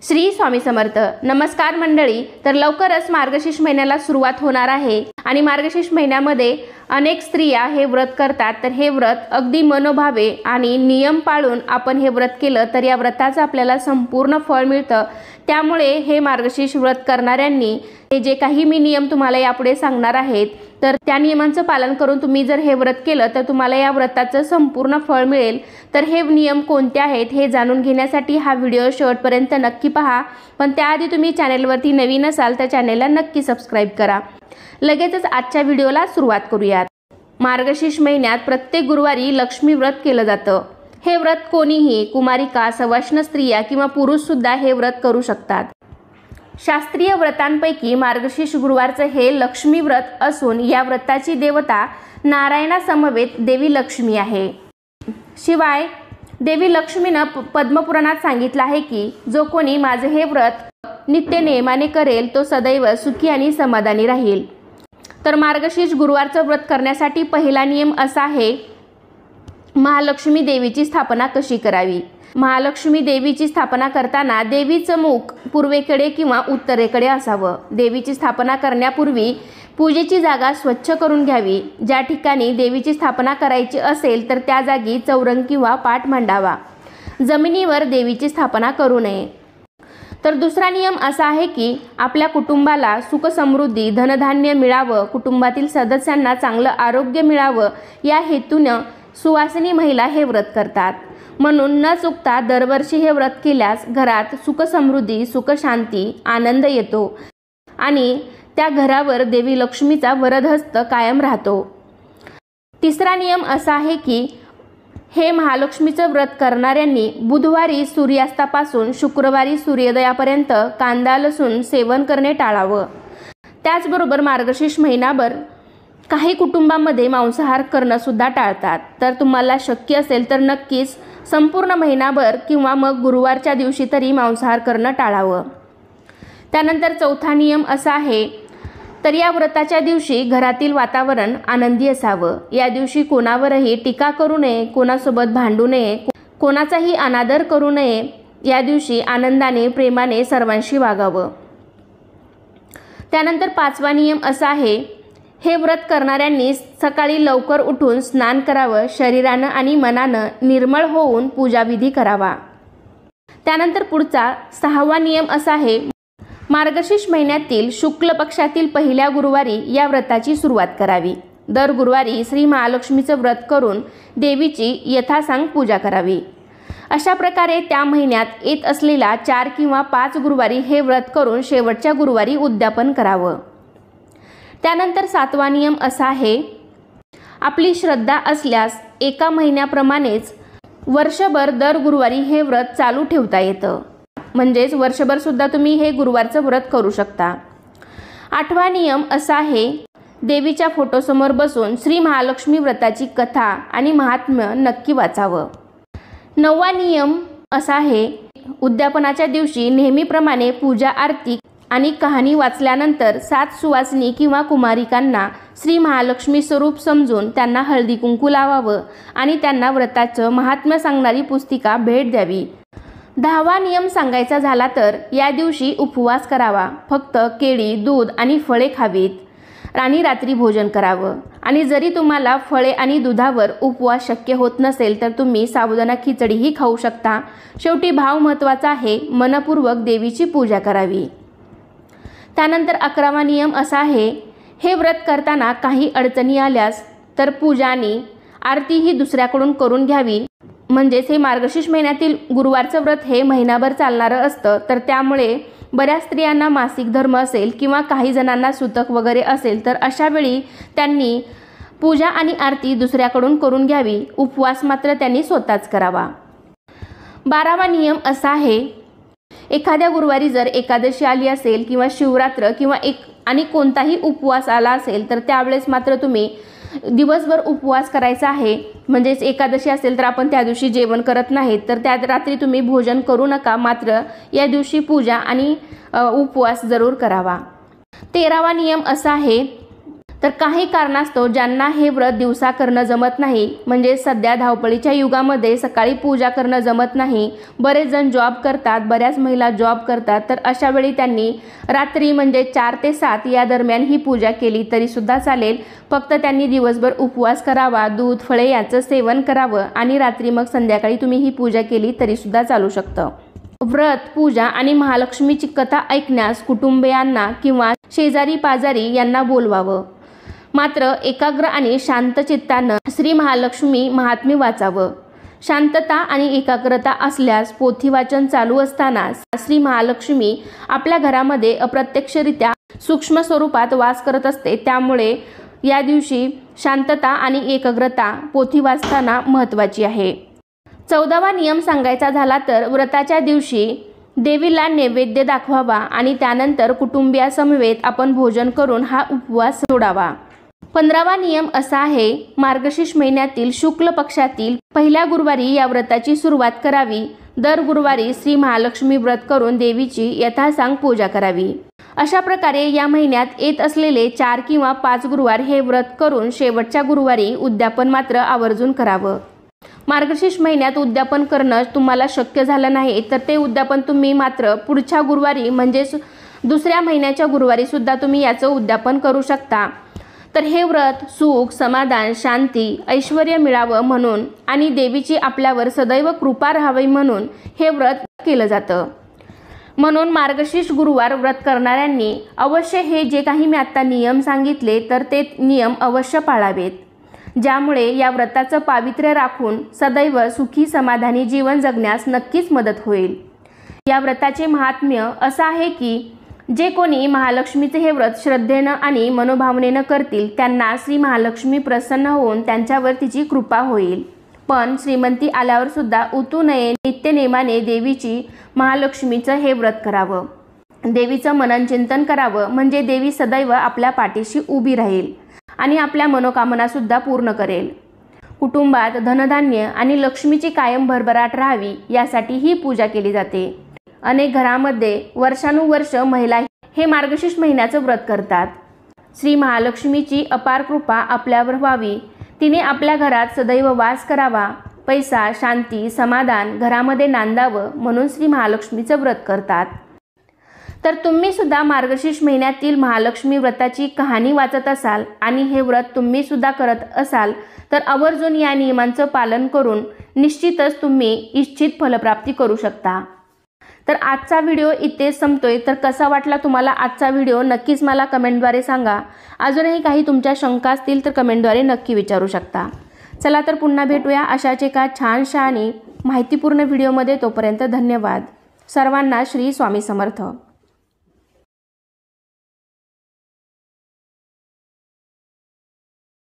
श्री स्वामी समर्थ। नमस्कार मंडळी। तर लवकरच मार्गशीर्ष महिन्याला सुरुवात होणार आहे आणि मार्गशीर्ष महिन्यामध्ये अनेक स्त्रिया हे व्रत करतात। तर हे व्रत अगदी मनोभावे आणि नियम पाळून आपण हे व्रत केलं तर या व्रताचं आपल्याला संपूर्ण फळ मिळतं। त्यामुळे हे मार्गशीर्ष व्रत करणाऱ्यांनी हे जे काही मी नियम तुम्हाला यापुढे सांगणार आहेत तर त्या नियमांचं पालन करून तुम्ही जर हे व्रत केलं तर तुम्हाला या व्रताचं संपूर्ण फळ मिळेल। तर हे नियम कोणते आहेत हे जाणून घेण्यासाठी हा व्हिडिओ शेवटपर्यंत नक्की पहा। पण त्याआधी तुम्ही चॅनलवरती नवीन असाल तर चॅनलला नक्की सबस्क्राइब करा। लगेचच आजच्या व्हिडिओला सुरुवात करूयात। मार्गशीर्ष महिन्यात प्रत्येक गुरुवारी लक्ष्मी व्रत केलं जातं। हे व्रत कोणीही कुमारिका, सवाष्ण स्त्रिया किंवा पुरुष सुद्धा हे व्रत करू शकतात। शास्त्रीय व्रतांपैकी मार्गशीर्ष गुरुवारचं हे लक्ष्मी व्रत असून या व्रताची देवता नारायणासमवेत देवी लक्ष्मी आहे। शिवाय देवी लक्ष्मीनं पद्मपुराणात सांगितलं आहे की जो कोणी माझे हे व्रत नित्य नेमाने करेल तो सदैव सुखी आणि समाधानी राहील। तर मार्गशीर्ष गुरुवारचं व्रत करण्यासाठी पहिला नियम असा आहे, महालक्ष्मी देवीची स्थापना कशी करावी। महालक्ष्मी देवीची स्थापना करताना देवीचं मुख पूर्वेकडे किंवा उत्तरेकडे असावं। देवीची स्थापना करण्यापूर्वी पूजेची जागा स्वच्छ करून घ्यावी। ज्या ठिकाणी देवीची स्थापना करायची असेल तर त्या जागी चौरंग किंवा पाट मांडावा। जमिनीवर देवीची स्थापना करू नये। तर दुसरा नियम असा आहे की आपल्या कुटुंबाला सुख समृद्धी धनधान्य मिळावं, कुटुंबातील सदस्यांना चांगलं आरोग्य मिळावं या हेतूनं सुवासिनी महिला हे व्रत करतात। म्हणून न चुकता दरवर्षी हे व्रत केल्यास घरात सुख समृद्धी, सुख शांती, आनंद येतो आणि त्या घरावर देवी लक्ष्मीचा वरदहस्त कायम राहतो। तिसरा नियम असा आहे की हे महालक्ष्मीचं व्रत करणाऱ्यांनी बुधवारी सूर्यास्तापासून शुक्रवारी सूर्योदयापर्यंत कांदा लसूण सेवन करणे टाळावं। त्याचबरोबर मार्गशीर्ष महिनाभर काही कुटुंबांमध्ये मांसाहार करणं सुद्धा टाळतात। तर तुम्हाला शक्य असेल तर नक्कीच संपूर्ण महिनाभर किंवा मग गुरुवारच्या दिवशी तरी मांसाहार करणं टाळावं। त्यानंतर चौथा नियम असा आहे, तर या व्रताच्या दिवशी घरातील वातावरण आनंदी असावं। या दिवशी कोणावरही टीका करू नये, कोणासोबत भांडू नये, कोणाचाही अनादर करू नये। या दिवशी आनंदाने प्रेमाने सर्वांशी वागावं। त्यानंतर पाचवा नियम असा आहे, हे व्रत करणाऱ्यांनी सकाळी लवकर उठून स्नान करावं, शरीरानं आणि मनानं निर्मळ होऊन पूजाविधी करावा। त्यानंतर पुढचा सहावा नियम असा आहे, मार्गशीर्ष महिन्यातील शुक्ल पक्षातील पहिल्या गुरुवारी या व्रताची सुरुवात करावी। दर गुरुवारी श्री महालक्ष्मीचं व्रत करून देवीची यथासांग पूजा करावी। अशा प्रकारे त्या महिन्यात येत असलेल्या 4 किंवा 5 गुरुवारी हे व्रत करून शेवटच्या गुरुवारी उद्यापन करावं। त्यानंतर सातवा नियम असा आहे, आपली श्रद्धा असल्यास एका महिन्याप्रमाणेच वर्षभर दर गुरुवारी हे व्रत चालू ठेवता येतं। म्हणजेच वर्षभर सुद्धा तुम्ही हे गुरुवारचं व्रत करू शकता। आठवा नियम असा आहे, देवीच्या फोटोसमोर बसून श्री महालक्ष्मी व्रताची कथा आणि महात्म्य नक्की वाचावं। नववा नियम असा आहे, उद्यापनाच्या दिवशी नेहमीप्रमाणे पूजा आरती आणि कहाणी वाचल्यानंतर 7 सुवासिनी किंवा कुमारिकांना श्री महालक्ष्मी स्वरूप समजून त्यांना हळदी कुंकू लावावं आणि त्यांना व्रताचं महात्म्य सांगणारी पुस्तिका भेट द्यावी। 10वा नियम सांगायचा झाला तर या दिवशी उपवास करावा। फक्त केळी, दूध आणि फळे खावीत आणि रात्री भोजन करावं। आणि जरी तुम्हाला फळे आणि दुधावर उपवास शक्य होत नसेल तर तुम्ही साबुदाणा खिचडीही खाऊ शकता। शेवटी भाव महत्त्वाचा आहे, मनपूर्वक देवीची पूजा करावी। त्यानंतर 11वा नियम असा आहे, हे व्रत करताना काही अडचणी आल्यास तर पूजा आणि आरती ही दुसऱ्याकडून करून घ्यावी। म्हणजेच हे मार्गशीर्ष महिन्यातील गुरुवारचं व्रत हे महिनाभर चालणारं असतं। तर त्यामुळे बऱ्याच स्त्रियांना मासिक धर्म असेल किंवा काही जणांना सुतक वगैरे असेल तर अशा वेळी त्यांनी पूजा आणि आरती दुसऱ्याकडून करून घ्यावी। उपवास मात्र त्यांनी स्वतःच करावा। 12वा नियम असा आहे, एखाद्या गुरुवारी जर एकादशी आली असेल किंवा शिवरात्र किंवा आणि कोणताही उपवास आला असेल तर त्यावेळेस मात्र तुम्ही दिवसभर उपवास करायचा आहे। म्हणजेच एकादशी असेल तर आपण त्या दिवशी जेवण करत नाहीत, तर त्या रात्री तुम्ही भोजन करू नका, मात्र या दिवशी पूजा आणि उपवास जरूर करावा। 13वा नियम असा आहे, तर काही कारणास्तव ज्यांना हे व्रत दिवसा करणं जमत नाही, म्हणजे सध्या धावपळीच्या युगामध्ये सकाळी पूजा करणं जमत नाही, बरेच जण जॉब करतात, बऱ्याच महिला जॉब करतात, तर अशा वेळी त्यांनी रात्री म्हणजे 4 ते 7 या दरम्यान ही पूजा केली तरीसुद्धा चालेल. फक्त त्यांनी दिवसभर उपवास करावा, दूध फळे याचं सेवन करावं आणि रात्री मग संध्याकाळी तुम्ही ही पूजा केली तरीसुद्धा चालू शकतं. व्रत, पूजा आणि महालक्ष्मीची कथा ऐकण्यास कुटुंबियांना किंवा शेजारी पाजारी यांना बोलवावं. मात्र एकाग्र आणि शांत चित्तानं श्री महालक्ष्मी महात्म्य वाचावं. शांतता आणि एकाग्रता असल्यास पोथी वाचन चालू असताना श्री महालक्ष्मी आपल्या घरामध्ये अप्रत्यक्षरित्या सूक्ष्म स्वरूपात वास करत असते. त्यामुळे या दिवशी शांतता आणि एकाग्रता पोथी वाचताना महत्त्वाची आहे. 14वा नियम सांगायचा झाला तर व्रताच्या दिवशी देवीला नैवेद्य दाखवावा आणि त्यानंतर कुटुंबियासमवेत आपण भोजन करून हा उपवास सोडावा. 15वा नियम असा आहे, मार्गशीर्ष महिन्यातील शुक्ल पक्षातील पहिल्या गुरुवारी या व्रताची सुरुवात करावी. दर गुरुवारी श्री महालक्ष्मी व्रत करून देवीची यथासांग पूजा करावी. अशा प्रकारे या महिन्यात येत असलेले 4 किंवा 5 गुरुवार हे व्रत करून शेवटच्या गुरुवारी उद्यापन मात्र आवर्जून करावं. मार्गशीर्ष महिन्यात उद्यापन करणं तुम्हाला शक्य झालं नाही तर ते उद्यापन तुम्ही मात्र पुढच्या गुरुवारी म्हणजेच दुसऱ्या महिन्याच्या गुरुवारी सुद्धा तुम्ही याचं उद्यापन करू शकता. तर हे व्रत सुख, समाधान, शांती, ऐश्वर्य मिळावं म्हणून आणि देवीची आपल्यावर सदैव कृपा राहावी म्हणून हे व्रत केलं जातं. म्हणून मार्गशीर्ष गुरुवार व्रत करणाऱ्यांनी अवश्य हे जे काही मी आत्ता नियम सांगितले तर ते नियम अवश्य पाळावेत, ज्यामुळे या व्रताचं पावित्र्य राखून सदैव सुखी समाधानी जीवन जगण्यास नक्कीच मदत होईल. या व्रताचे महात्म्य असं आहे की जे कोणी महालक्ष्मीचे हे व्रत श्रद्धेनं आणि मनोभावनेनं करतील त्यांना श्री महालक्ष्मी प्रसन्न होऊन त्यांच्यावर तिची कृपा होईल. पण श्रीमंती आल्यावर सुद्धा उतू नये, नित्यनेमाने देवीची महालक्ष्मीचं हे व्रत करावं. देवीचं मननचिंतन करावं, म्हणजे देवी सदैव आपल्या पाठीशी उभी राहील आणि आपल्या मनोकामना सुद्धा पूर्ण करेल. कुटुंबात धनधान्य आणि लक्ष्मीची कायम भरभराट राहावी यासाठी ही पूजा केली जाते. अनेक घरामध्ये वर्षानुवर्ष महिला हे मार्गशीर्ष महिन्याचं व्रत करतात. श्री महालक्ष्मीची अपार कृपा आपल्यावर व्हावी, तिने आपल्या घरात सदैव वास करावा, पैसा, शांती, समाधान घरामध्ये नांदावं म्हणून श्री महालक्ष्मीचं व्रत करतात. तर तुम्ही सुद्धा मार्गशीर्ष महिन्यातील महालक्ष्मी व्रताची कहाणी वाचत असाल आणि हे व्रत तुम्ही सुद्धा करत असाल तर आवर्जून या नियमांचं पालन करून निश्चितच तुम्ही इच्छित फलप्राप्ती करू शकता. तर आजचा व्हिडिओ इथे संपतोय. तर कसा वाटला तुम्हाला आजचा व्हिडिओ नक्कीच मला कमेंटद्वारे सांगा. अजूनही काही तुमच्या शंका असतील तर कमेंटद्वारे नक्की विचारू शकता. चला तर पुन्हा भेटूया अशाच एका छानशा आणि माहितीपूर्ण व्हिडिओमध्ये. तोपर्यंत धन्यवाद. सर्वांना श्री स्वामी समर्थ.